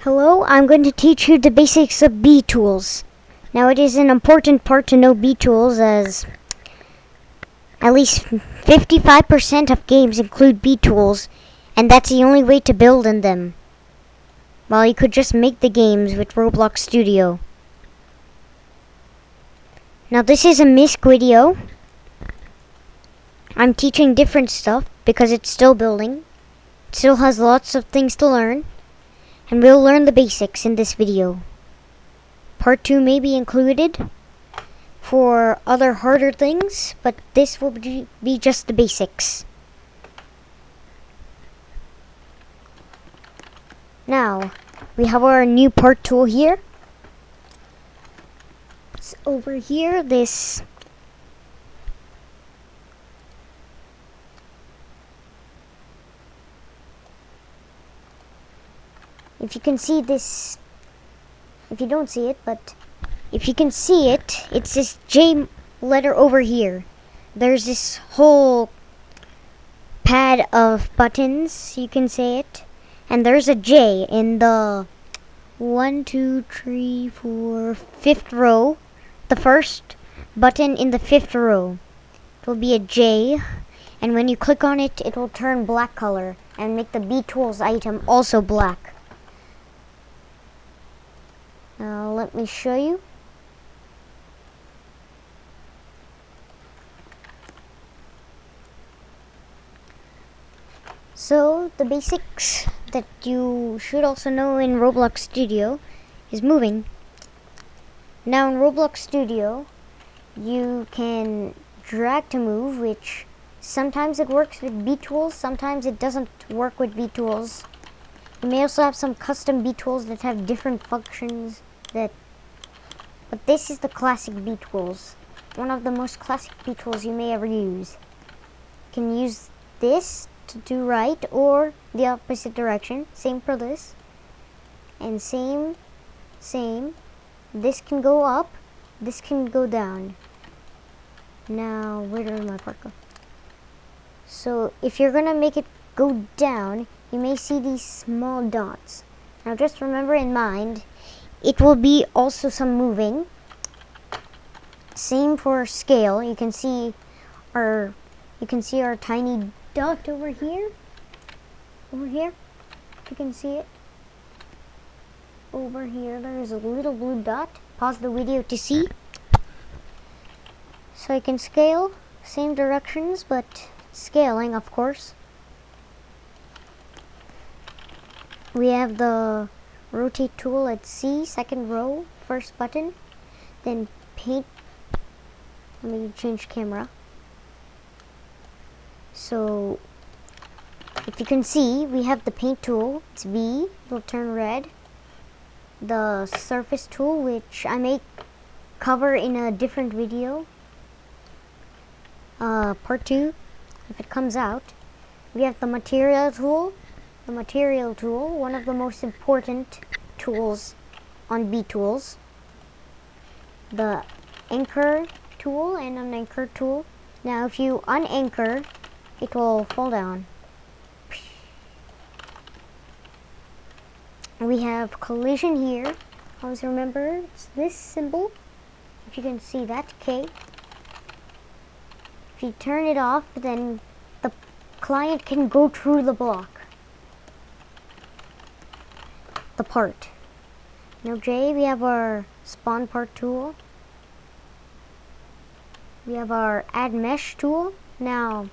Hello, I'm going to teach you the basics of Btools. Now it is an important part to know Btools as at least 55% of games include Btools, and that's the only way to build in them. Well, you could just make the games with Roblox Studio. Now this is a misc video. I'm teaching different stuff because it's still building. It still has lots of things to learn. And we'll learn the basics in this video. Part 2 may be included for other harder things, but this will be just the basics. Now, we have our new part tool here. It's over here, this if you can see this, if you don't see it, but if you can see it, it's this J letter over here. There's this whole pad of buttons, you can say it, and there's a J in the 5th row, the first button in the 5th row. It will be a J, and when you click on it, it will turn black color and make the Btools item also black. Now let me show you. So the basics that you should also know in Roblox Studio is moving. Now in Roblox Studio, you can drag to move, which sometimes it works with Btools, sometimes it doesn't work with Btools. You may also have some custom Btools that have different functions but this is the classic Btools. One of the most classic Btools you may ever use. You can use this to do right or the opposite direction. Same for this. And same. This can go up, this can go down. Now, where did my part go? So, if you're gonna make it go down, you may see these small dots. Now just remember in mind, it will be also some moving. Same for scale. You can see our tiny dot over here. Over here. You can see it. Over here there is a little blue dot. Pause the video to see. So I can scale. Same directions, but scaling, of course. We have the rotate tool at C, 2nd row, 1st button. Then paint. Let me change camera. So, if you can see, we have the paint tool. It's V, it will turn red. The surface tool, which I may cover in a different video. Part 2, if it comes out. We have the material tool. The material tool, one of the most important tools on Btools. The anchor tool and an anchor tool. Now if you unanchor, it will fall down. We have collision here. Always remember, it's this symbol. If you can see that, K. If you turn it off, then the client can go through the block. The part. Now J, we have our spawn part tool. We have our add mesh tool. Now,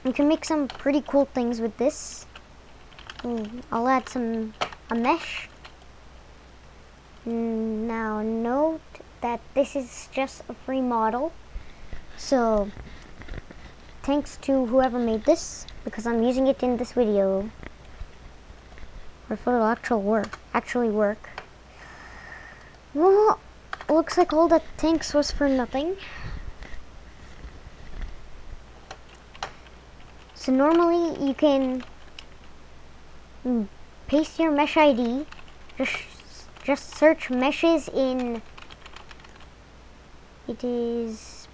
we can make some pretty cool things with this. I'll add a mesh. Now note that this is just a free model. So, thanks to whoever made this, because I'm using it in this video. Or if it'll actually work. Well, looks like all that thanks was for nothing. So normally you can paste your mesh ID. Just search meshes in. It is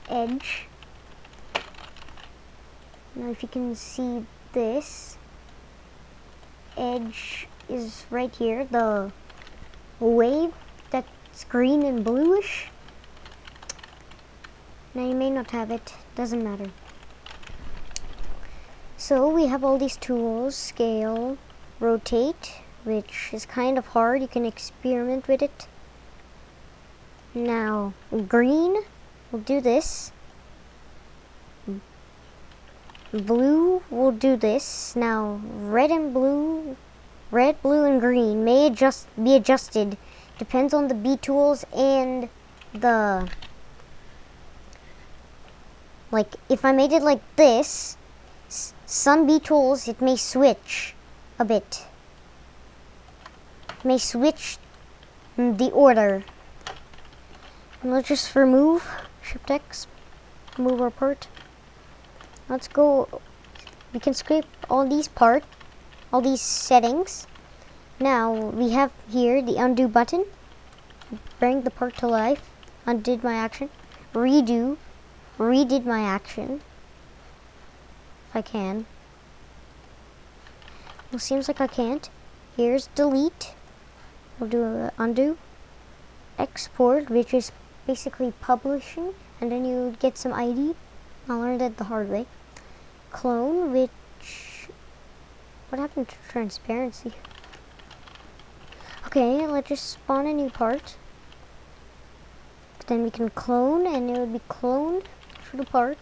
Edge. Now if you can see this, edge is right here, the wave that's green and bluish. Now you may not have it, doesn't matter. So we have all these tools, scale, rotate, which is kind of hard, you can experiment with it. Now green, we'll do this. Blue, we'll do this. Now red, blue, and green may be adjusted. Depends on the Btools and the, like, if I made it like this, some Btools it may switch a bit. It may switch the order. And let's just remove Shift X, remove our part. Let's go. We can scrape all these settings. Now we have here the undo button. Bring the part to life. Undid my action. Redo. Redid my action. If I can. Well, seems like I can't. Here's delete. We'll do a undo. Export, which is basically publishing, and then you get some ID. I learned that the hard way. Clone, which, what happened to transparency? Okay, let's just spawn a new part. But then we can clone, and it would be cloned for the part.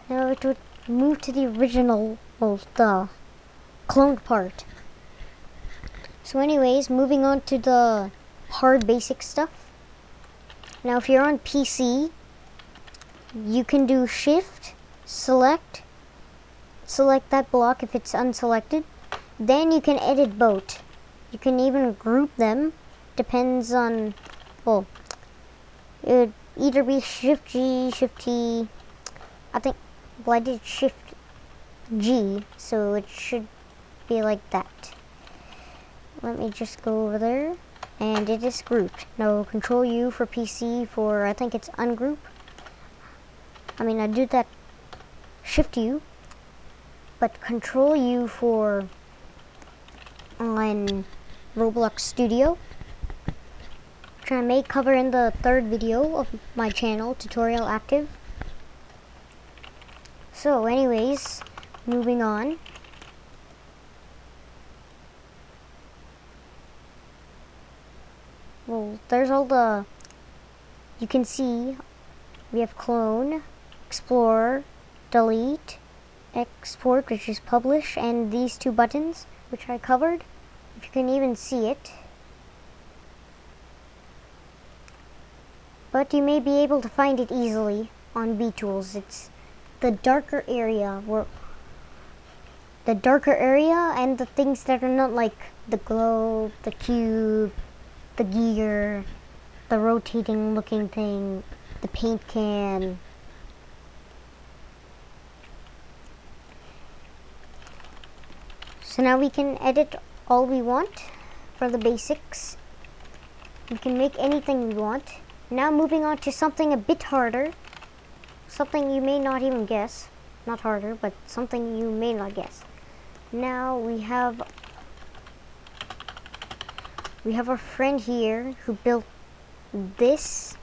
Now it would move to the original, well, the cloned part. So anyways, moving on to the hard basic stuff. Now if you're on PC, you can do shift, select that block if it's unselected. Then you can edit both. You can even group them. Depends on, well, it would either be shift G, shift T. I think, well, I did shift G, so it should be like that. Let me just go over there, and it is grouped. Now Control U for PC for, I think it's ungroup. I mean, I do that Shift U, but Control U for on Roblox Studio, which I may cover in the third video of my channel, Tutorial Active. So anyways, moving on. Well, there's all the, you can see, we have clone, explore, delete, export, which is publish, and these two buttons, which I covered, if you can even see it. But you may be able to find it easily on Btools. It's the darker area, and the things that are not like the globe, the cube, the gear, the rotating looking thing, the paint can. So now we can edit all we want for the basics. We can make anything we want. Now moving on to something a bit harder. Something you may not even guess. Not harder, but something you may not guess. Now we have our friend here who built this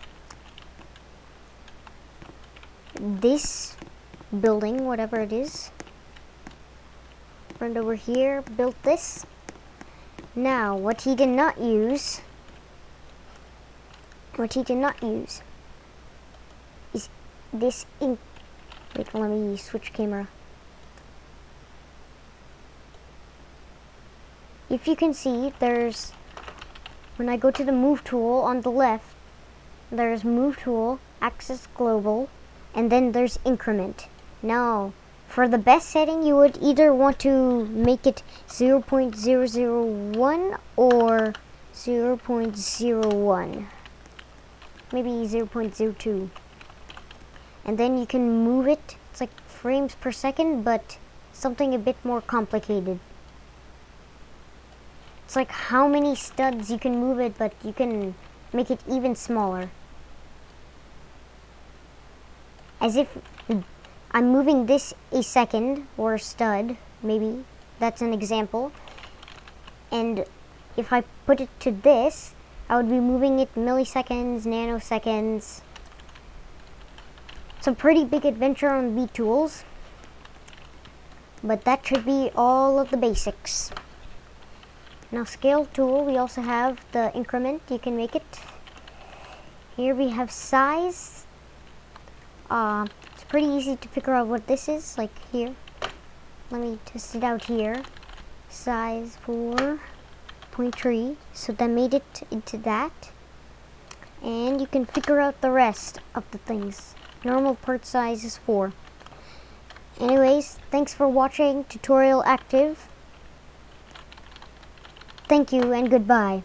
building, whatever it is. Friend over here built this. Now what he did not use is this ink. Wait, let me switch camera. If you can see, there's, when I go to the move tool on the left, there's move tool, axis global, and then there's increment. Now, for the best setting, you would either want to make it 0.001 or 0.01. Maybe 0.02. And then you can move it. It's like frames per second, but something a bit more complicated. It's like how many studs you can move it, but you can make it even smaller. As if I'm moving this a second, or a stud, maybe. That's an example. And if I put it to this, I would be moving it milliseconds, nanoseconds. It's a pretty big adventure on Btools. But that should be all of the basics. Now scale tool, we also have the increment, you can make it. Here we have size. It's pretty easy to figure out what this is, like here. Let me test it out here. Size 4.3, so that made it into that. And you can figure out the rest of the things. Normal part size is 4. Anyways, thanks for watching Tutorial Active. Thank you and goodbye.